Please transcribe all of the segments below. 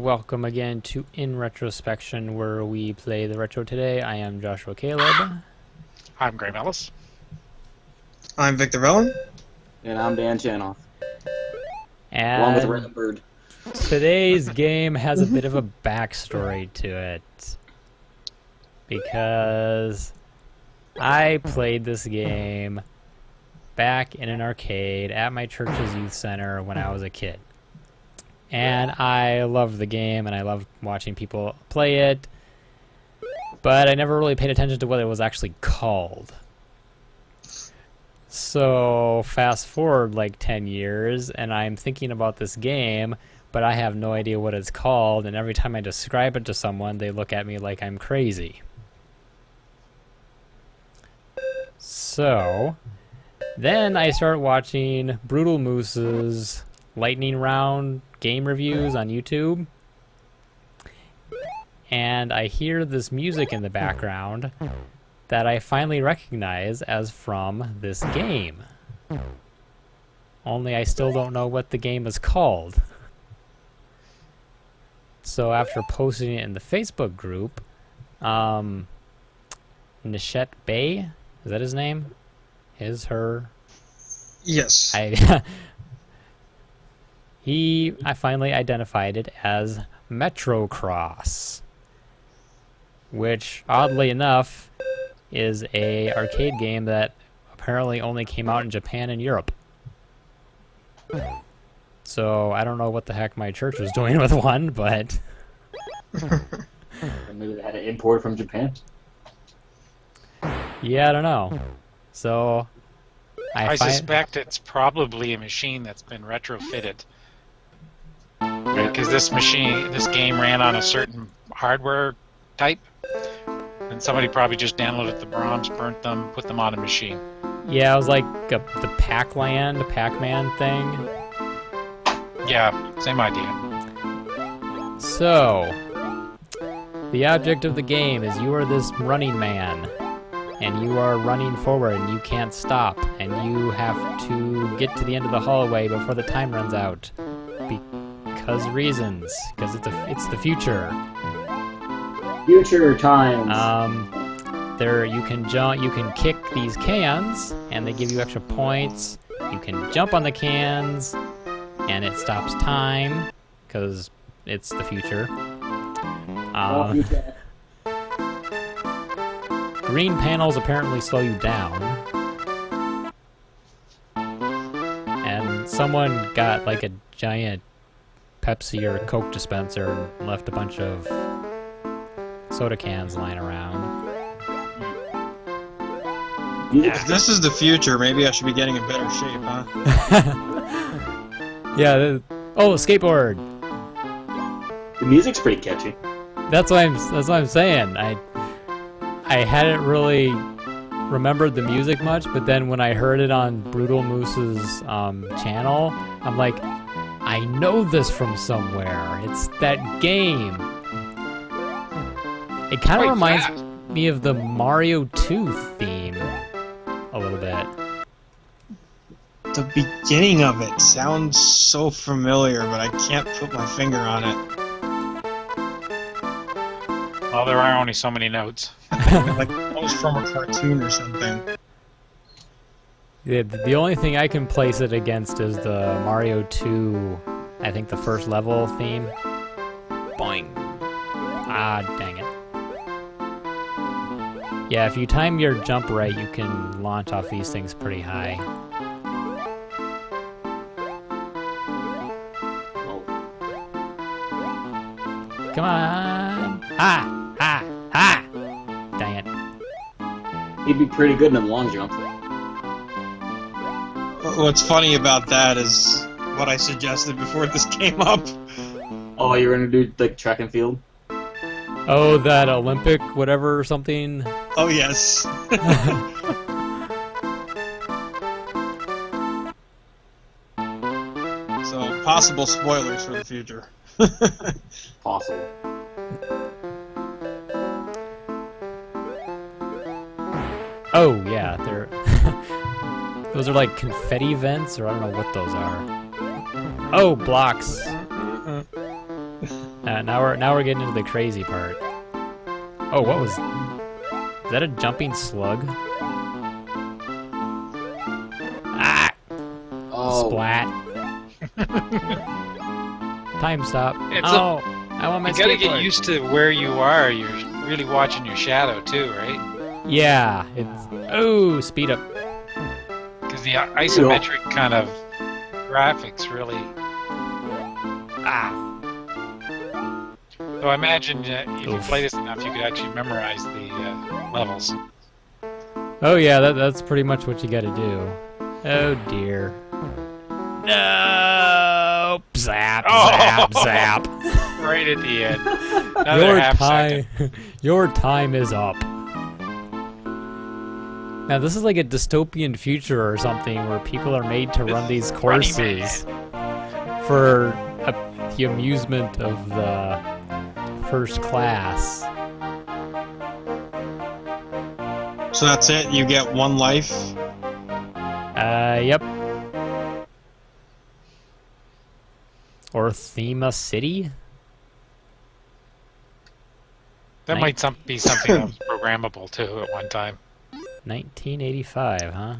welcome again to InRetroSpection, where we play the retro today. I am Joshua Caleb. I'm Graham Ellis. I'm Victor Vellum. And I'm Dan Chanoff. And along with Random Bird. Today's game has a bit of a backstory to it. Because I played this game back in an arcade at my church's youth center when I was a kid. And I loved the game, and I loved watching people play it, but I never really paid attention to what it was actually called. So fast forward like 10 years, and I'm thinking about this game, but I have no idea what it's called, and every time I describe it to someone, they look at me like I'm crazy. So then I start watching Brutal Moose's lightning round game reviews on YouTube, and I hear this music in the background that I finally recognize as from this game. Only I still don't know what the game is called. So after posting it in the Facebook group, Nishet Bay, is that his name? His, her? Yes. I finally identified it as Metrocross, which, oddly enough, is a arcade game that apparently only came out in Japan and Europe. So I don't know what the heck my church was doing with one, but Maybe they had it imported from Japan. yeah, I don't know. So I suspect it's probably a machine that's been retrofitted. Because this game ran on a certain hardware type, and somebody probably just downloaded the ROMs, burnt them, put them on a machine. Yeah, it was like the Pac-Man thing. Yeah, same idea. So, the object of the game is you are this running man, and you are running forward, and you can't stop, and you have to get to the end of the hallway before the time runs out. Because reasons. Because it's the future. Future times. You can jump. You can kick these cans, and they give you extra points. You can jump on the cans, and it stops time because it's the future. Green panels apparently slow you down, and someone got like a giant Pepsi or Coke dispenser and left a bunch of soda cans lying around. If this is the future, maybe I should be getting in better shape, huh? Yeah. Oh, skateboard. The music's pretty catchy. That's what I'm saying. I hadn't really remembered the music much, but then when I heard it on Brutal Moose's channel, I'm like, I know this from somewhere. It's that game. It kind of reminds me of the Mario 2 theme a little bit. The beginning of it sounds so familiar, but I can't put my finger on it. Well, there are only so many notes. Like it was from a cartoon or something. The only thing I can place it against is the Mario 2, I think the first level theme. Boing. Ah, dang it. Yeah, if you time your jump right, you can launch off these things pretty high. Come on! Ah! Ah! Ah! Dang it. He'd be pretty good in the long jump. What's funny about that is what I suggested before this came up. Oh, you're gonna do like track and field? Oh, that Olympic whatever or something? Oh, yes. So, possible spoilers for the future. Possible. Oh, yeah, they're... Those are like confetti vents, or I don't know what those are. Oh, blocks. Now we're getting into the crazy part. Oh, what was... Is that a jumping slug? Ah! Oh. Splat. Time stop. It's oh, I want my You gotta skateboard. get used to where you are. You're really watching your shadow too, right? Yeah, it's... Oh, speed up. Because the isometric kind of graphics really... Ah! So I imagine if you Oof. play this enough, you could actually memorize the levels. Oh yeah, that's pretty much what you gotta do. Oh dear. No! Zap, zap, zap. Right at the end. Another Your half time, second. your time is up. Now this is like a dystopian future or something where people are made to run these Running courses for the amusement of the first class. So that's it? You get one life? Yep. Or Thema City? That might be something that was programmable too at one time. 1985, huh?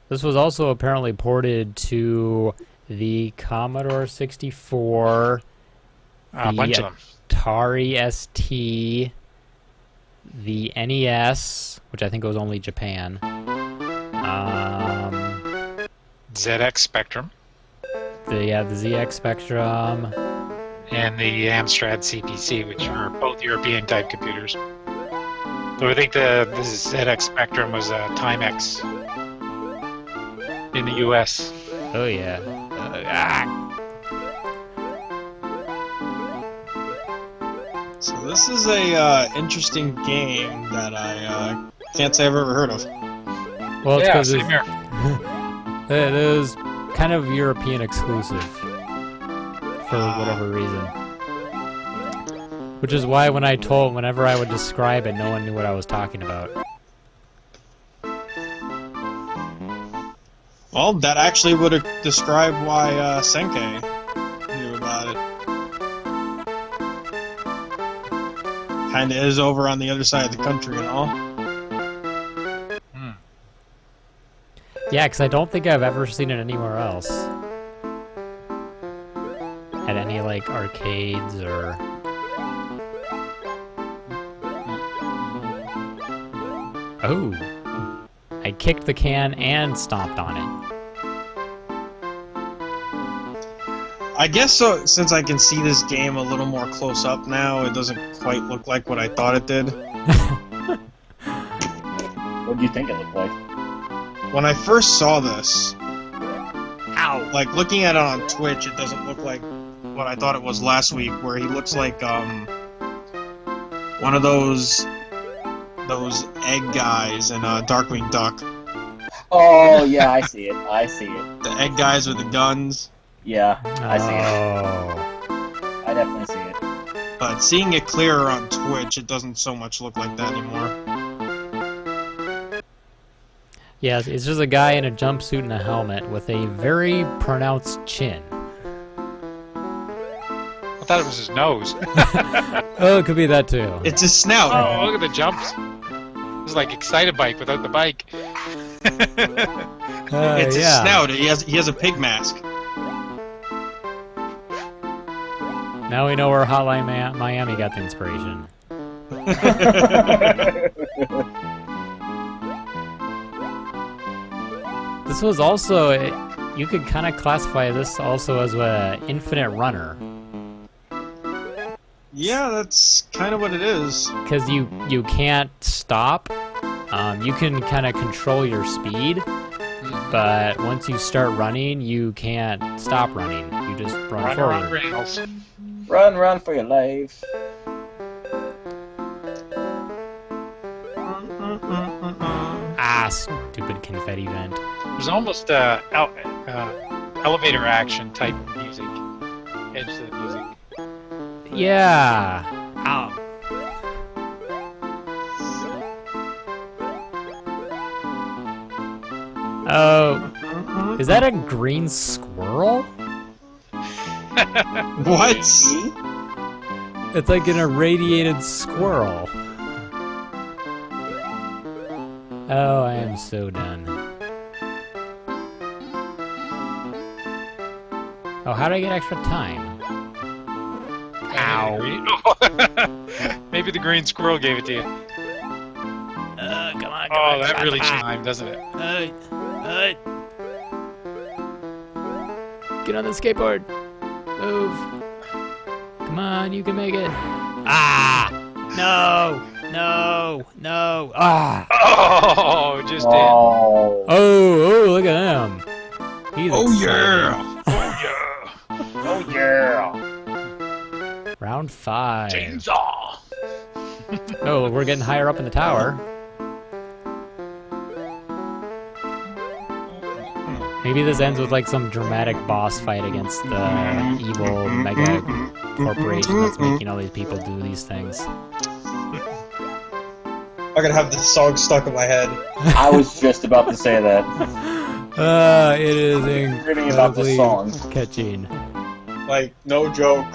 This was also apparently ported to the Commodore 64, A bunch of them. Atari ST, the NES, which I think was only Japan, ZX Spectrum, the ZX Spectrum, and the Amstrad CPC, which were both European type computers. So I think the ZX Spectrum was a Timex in the US. oh yeah. So this is a interesting game that I can't say I've ever heard of. Well, it's Yeah, because same here. it is kind of European exclusive for whatever reason. Which is why whenever I would describe it, no one knew what I was talking about. Well, that actually would have described why Senke knew about it. Kinda is over on the other side of the country and all. Yeah, because I don't think I've ever seen it anywhere else. At any, like, arcades or... Oh! I kicked the can and stomped on it. I guess so, since I can see this game a little more close up now, it doesn't quite look like what I thought it did. What do you think it looked like? When I first saw this, Ow! like looking at it on Twitch, it doesn't look like what I thought it was last week, where he looks like one of those egg guys in Darkwing Duck. Oh, yeah, I see it. I see it. The egg guys with the guns. Yeah, I see it. Oh. I definitely see it. But seeing it clearer on Twitch, it doesn't so much look like that anymore. Yeah, it's just a guy in a jumpsuit and a helmet with a very pronounced chin. I thought it was his nose. Oh, it could be that too. It's his snout. Oh, look at the jumps. It's like Excite Bike without the bike. It's his yeah. snout. He has a pig mask. Now we know where Hotline Miami got the inspiration. This was also, you could kind of classify this also as an infinite runner. Yeah, that's kind of what it is. Because you can't stop. You can kind of control your speed, but once you start running, you can't stop running. You just run Run around forward. rails. Run for your life. Ah, stupid confetti vent. There's almost elevator action type music. Edge to the music. Yeah. Ow. Oh, is that a green squirrel? What? It's like an irradiated squirrel. Oh, I am so done. Oh, how do I get extra time? Ow. Maybe the green squirrel gave it to you. Come on, Oh, that really chimed, doesn't it? Get on the skateboard. Move. Come on, you can make it. Ah! No! No! No! Ah! Oh, just did. Oh. Oh, look at him. He's Oh excited. yeah! Oh yeah. Round 5. Chainsaw. Oh, we're getting higher up in the tower. Maybe this ends with like some dramatic boss fight against the evil mega corporation that's making all these people do these things. I'm gonna have this song stuck in my head. I was just about to say that. It is Dreaming about this incredibly song. catching. Like, no joke.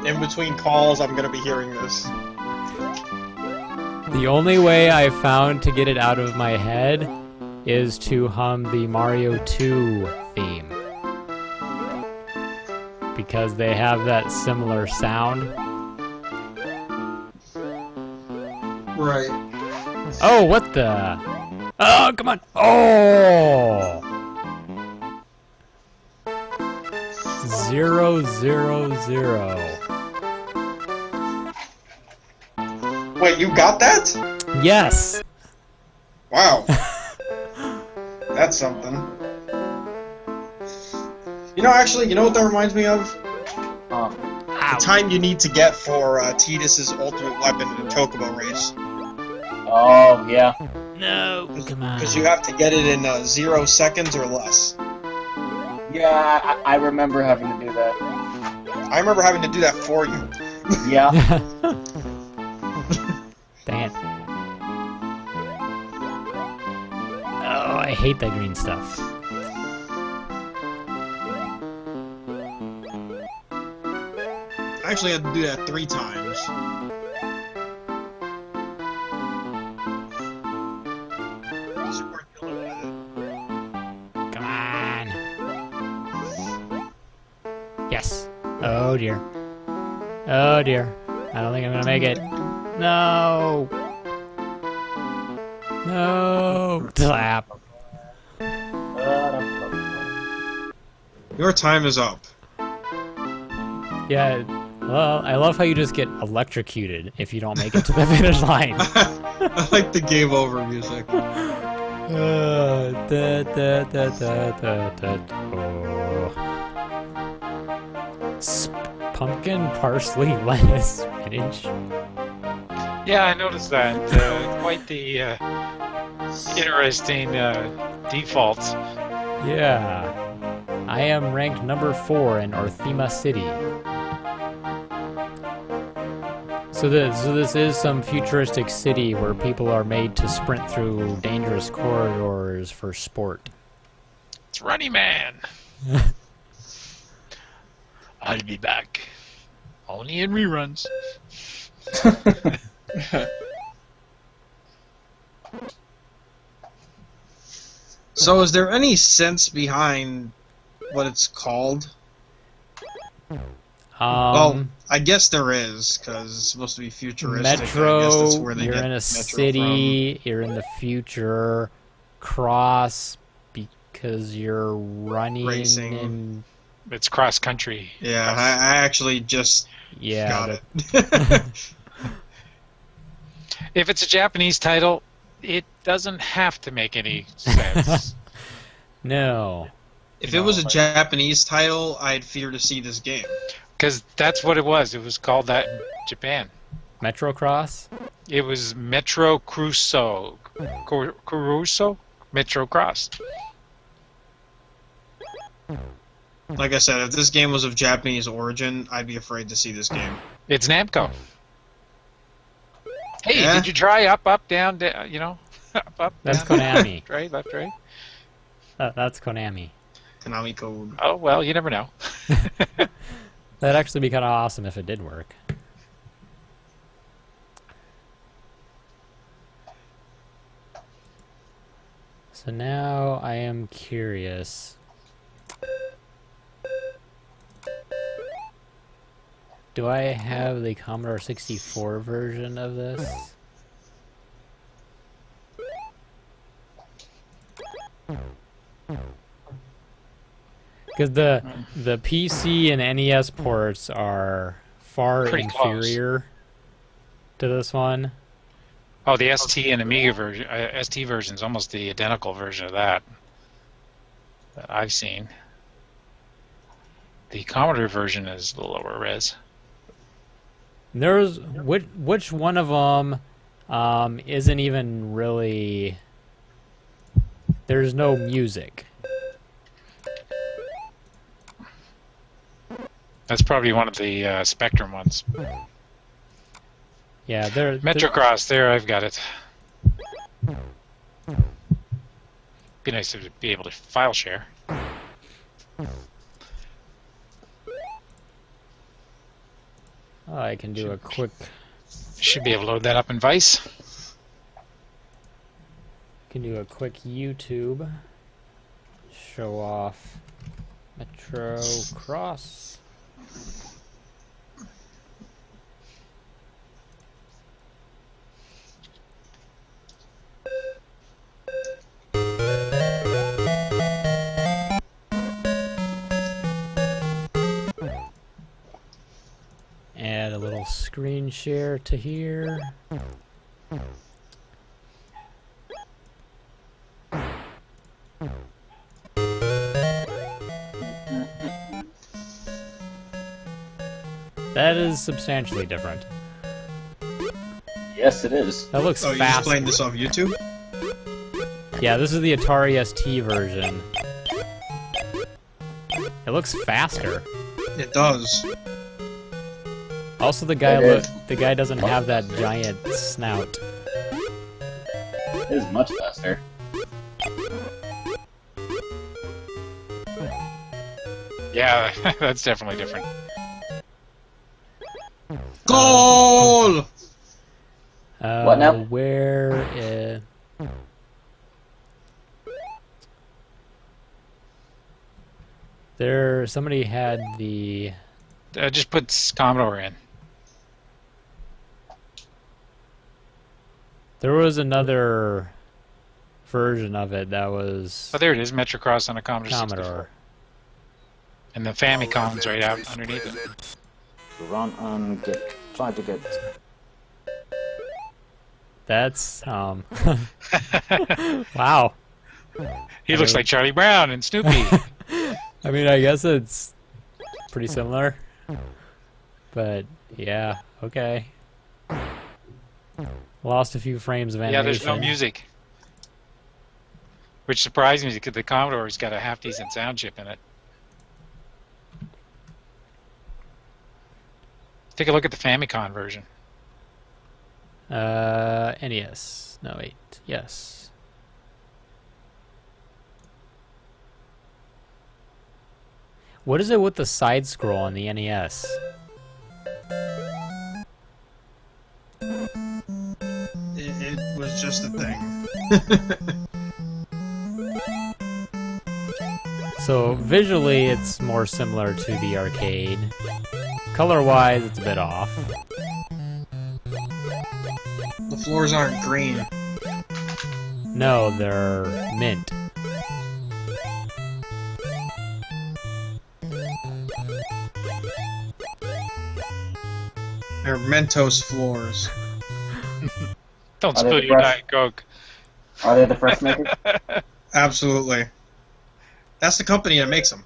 In between calls, I'm gonna be hearing this. The only way I found to get it out of my head is to hum the Mario 2 theme. Because they have that similar sound. Right. Oh, what the? Oh, come on! Oh! 0, 0, 0. Wait, you got that? Yes! Wow. That's something. You know, actually, you know what that reminds me of? Huh. The time you need to get for Tidus's ultimate weapon in a Chocobo race. Oh, yeah. No, come on. Because you have to get it in 0 seconds or less. Yeah, I remember having to do that. I remember having to do that for you. Yeah. Dang it. Oh, I hate that green stuff. I actually had to do that 3 times. Come on. Yes. Oh dear. Oh dear. I don't think I'm gonna make it. No. No. Slap. Your time is up. Yeah. Well, I love how you just get electrocuted if you don't make it to the finish line. I like the game over music. Da, da, da, da, da, da, oh. Pumpkin, parsley, lettuce, spinach. Yeah, I noticed that. Quite the interesting default. Yeah. I am ranked number 4 in Orthema City. So this is some futuristic city where people are made to sprint through dangerous corridors for sport. It's Running Man. I'll be back. Only in reruns. So is there any sense behind what it's called? Well, I guess there is, because it's supposed to be futuristic. Metro, I guess that's where they you're get in a Metro city, you're in the future. Cross, because you're running Racing. and... It's cross country. Yeah, I actually just got it. If it's a Japanese title, it doesn't have to make any sense. No. If it was a Japanese title, I'd fear to see this game. Because that's what it was. It was called that in Japan. Metro Cross? It was Metro Crusoe. Crusoe? Metro Cross. Like I said, if this game was of Japanese origin, I'd be afraid to see this game. It's Namco. Hey, Yeah. did you try up, down, you know? Up, That's down, Konami. right, left, right? That's Konami. Konami code. Oh, well, you never know. That'd actually be kind of awesome if it did work. So now I am curious. Do I have the Commodore 64 version of this? Because the PC and NES ports are far Pretty inferior to this one. Oh, the ST and Amiga version, ST version is almost the identical version of that I've seen. The Commodore version is the lower res. There's which one of them isn't even really. There's no music. That's probably one of the Spectrum ones. Yeah, they're Metrocross, there, I've got it. Be nice to be able to file share. Oh, I can do a quick. Should be able to load that up in Vice. Can do a quick YouTube. Show off Metro Cross. Add a little screen share to here. That is substantially different. Yes, it is. That looks Oh, you fast. just playing this off YouTube? Yeah, this is the Atari ST version. It looks faster. It does. Also, the guy It is. the guy doesn't have that giant snout. It is much faster. Yeah, that's definitely different. Goal! What now? Where is... There, somebody had the... Just put Commodore in. There was another version of it that was Oh, there it is, Metrocross on a Commodore 64. Commodore. And the Famicom's right out underneath it. Run and get. Try to get. That's, wow. He looks like Charlie Brown and Snoopy. I mean, I guess it's pretty similar. But, yeah, okay. Lost a few frames of animation. Yeah, there's no music. Which surprised me because the Commodore's got a half-decent sound chip in it. Take a look at the Famicom version. NES. No, wait. Yes. What is it with the side scroll on the NES? It was just a thing. So visually, it's more similar to the arcade. Color-wise, it's a bit off. The floors aren't green. No, they're mint. They're Mentos floors. Don't Are they spill the your best? Diet Coke. Are they the first makers? Absolutely. That's the company that makes them.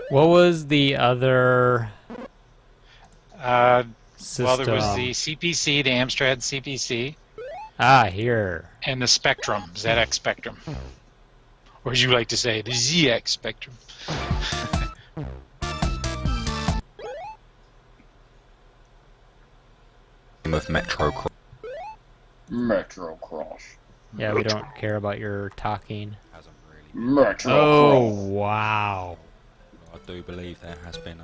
What was the other system? Well, there was the CPC, the Amstrad CPC, Ah, here. and the Spectrum, ZX Spectrum. Or as you like to say, the ZX Spectrum. With Metro Cross. Metro Cross. Yeah, we don't care about your talking. Metro Oh, Cross. wow. I do believe there has been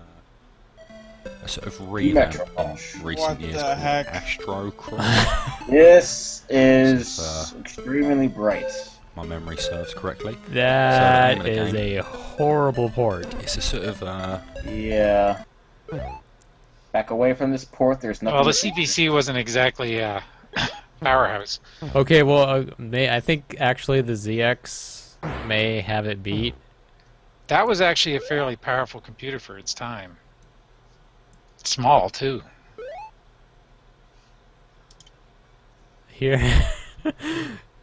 a sort of revamp in Metro. recent What years the called heck? Astro Cross, This is This is, extremely bright. my memory serves correctly. That So the name is of the a horrible port. It's a sort of Yeah. Back away from this port, there's nothing. Well, the to feature. CPC wasn't exactly a powerhouse. Okay, well, I think actually the ZX may have it beat. That was actually a fairly powerful computer for its time. Small, too. Here,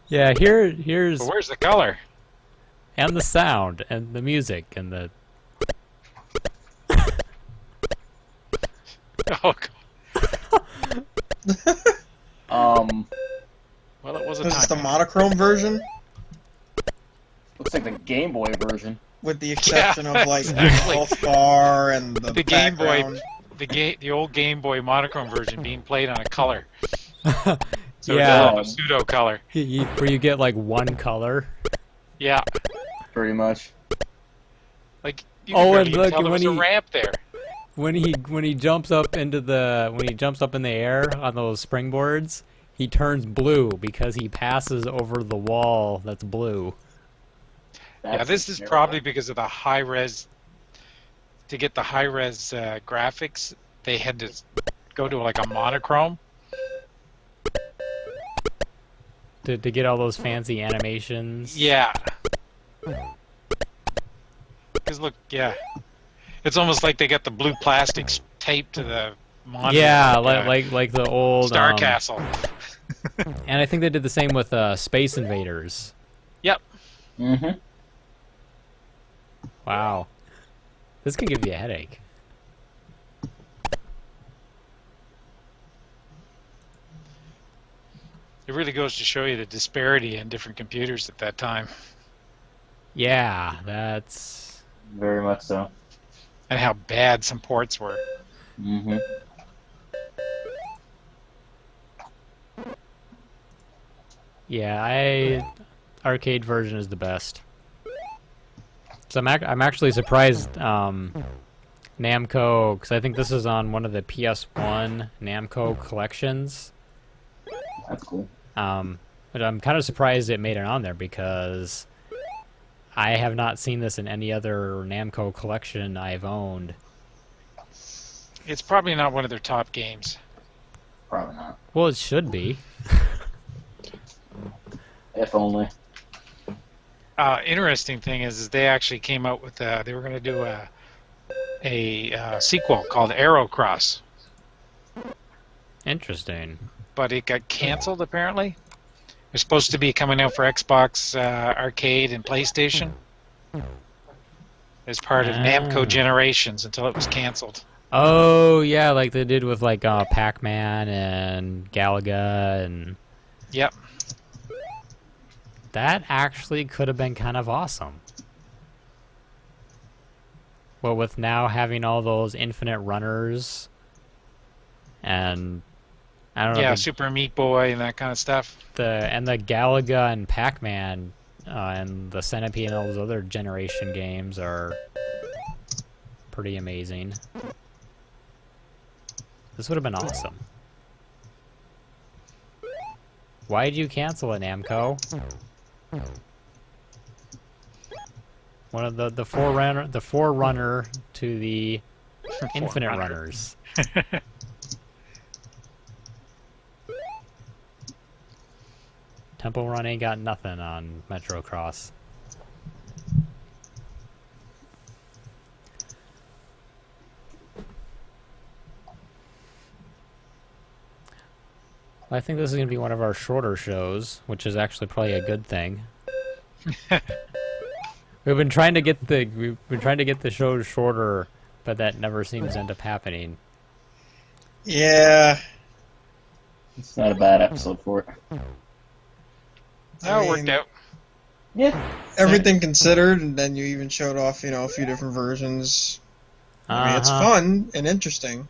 yeah, here's But where's the color? and the sound and the music and the Oh, God. Well, it was a Is this the time. monochrome version? Looks like the Game Boy version. With the exception of like the exactly. health bar and the Game Boy, background. the old Game Boy monochrome version being played on a color. So yeah, it's a pseudo color. where you get like one color. Yeah, Pretty much. like you Oh, could and barely look, tell there when was a he- ramp there. When he jumps up into when he jumps up in the air on those springboards, he turns blue because he passes over the wall that's blue. Yeah, That's this is terrible. probably because of the high res. To get the high res graphics, they had to go to like a monochrome. To get all those fancy animations. Yeah. Because look, yeah, it's almost like they got the blue plastics taped to the monitor. Yeah, like like the old Star Castle. And I think they did the same with Space Invaders. Yep. Mm-hmm. Wow. This can give you a headache. It really goes to show you the disparity in different computers at that time, Yeah, that's... Very much so. and how bad some ports were. Mm-hmm. Yeah, arcade version is the best. So I'm actually surprised Namco, because I think this is on one of the PS1 Namco collections. That's cool. But I'm kind of surprised it made it on there because I have not seen this in any other Namco collection I've owned. It's probably not one of their top games. Probably not. Well, it should be. If only. Interesting thing is they actually came out with they were going to do a sequel called Aerocross, Interesting. but it got canceled apparently. It's supposed to be coming out for Xbox Arcade and PlayStation as part of Namco Generations until it was canceled. Oh, yeah, like they did with like Pac-Man and Galaga and... Yep. That actually could have been kind of awesome. Well, with now having all those infinite runners and I don't know, Yeah, Super Meat Boy and that kind of stuff. the Galaga and Pac-Man and the Centipede and all those other generation games are pretty amazing. This would have been awesome. Why did you cancel it, Namco? One of the forerunner to the infinite Forerunner. runners. Temple Run ain't got nothing on Metro Cross. Well, I think this is going to be one of our shorter shows, which is actually probably a good thing. We've been trying to get the shows shorter, but that never seems to end up happening. Yeah. It's not a bad episode for it. No, it I worked mean, out. Yeah. Everything considered, and then you even showed off, a few different versions. I mean, it's fun and interesting.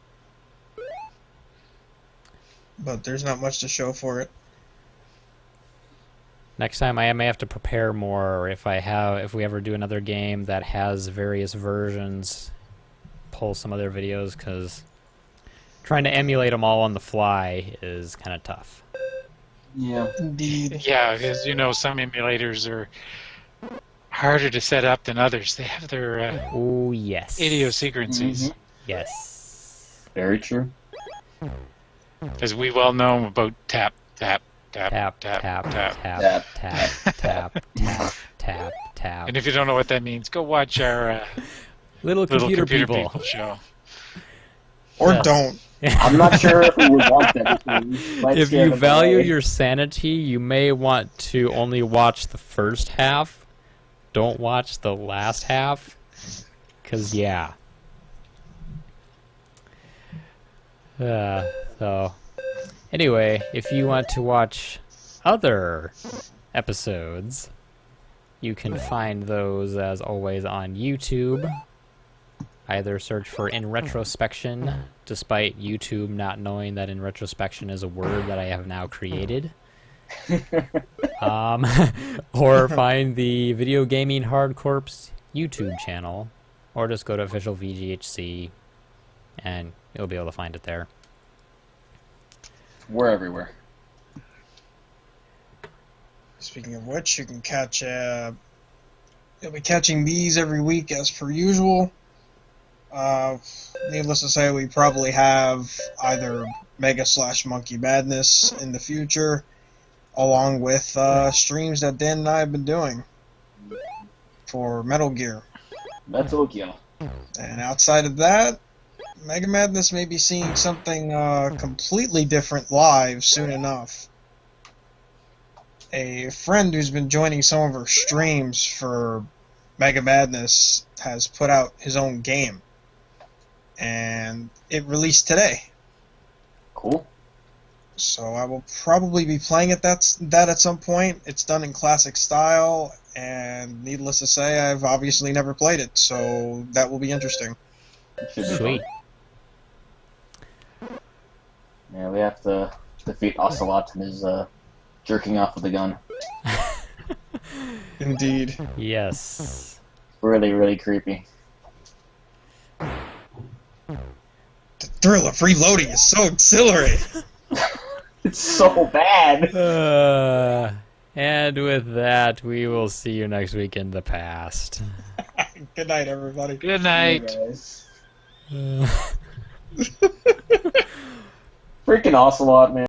But there's not much to show for it. Next time I may have to prepare more. If we ever do another game that has various versions, pull some other videos, because trying to emulate them all on the fly is kind of tough. Yeah. Indeed. Yeah, as you know, some emulators are harder to set up than others. They have their Oh yes. idiosyncrasies. Mhm. Yes. Very true. As we well know about tap, tap, tap, Tap tap, tap tap. tap tap tap tap tap tap. And if you don't know what that means, go watch our Little Little computer Computer people. People show. Or Yes. don't. I'm not sure if we would want that. Because might If scare you them value away. your sanity, you may want to only watch the first half. Don't watch the last half. Because, yeah. So, anyway, if you want to watch other episodes, you can find those, as always, on YouTube. Either search for InRetroSpection, despite YouTube not knowing that InRetroSpection is a word that I have now created. Or find the Video Gaming Hardcorp's YouTube channel, or just go to official V.G.H.C. and you'll be able to find it there. We're everywhere. Speaking of which, you can catch. You'll be catching these every week as per usual. Needless to say, we probably have either Mega/Monkey Madness in the future, along with streams that Dan and I have been doing for Metal Gear. Metal Gear. And outside of that, Mega Madness may be seeing something completely different live soon enough. A friend who's been joining some of our streams for Mega Madness has put out his own game. And it released today. Cool. So I will probably be playing that at some point. It's done in classic style, and needless to say, I've obviously never played it, so that will be interesting. It should be Sweet. fun. Yeah, we have to defeat Ocelot and his jerking off with the gun. Indeed. Yes. Really, really creepy. The thrill of reloading is so exhilarating. It's so bad. And with that, we will see you next week in the past. Good night, everybody. Good night. Hey, guys. Freaking Ocelot, man.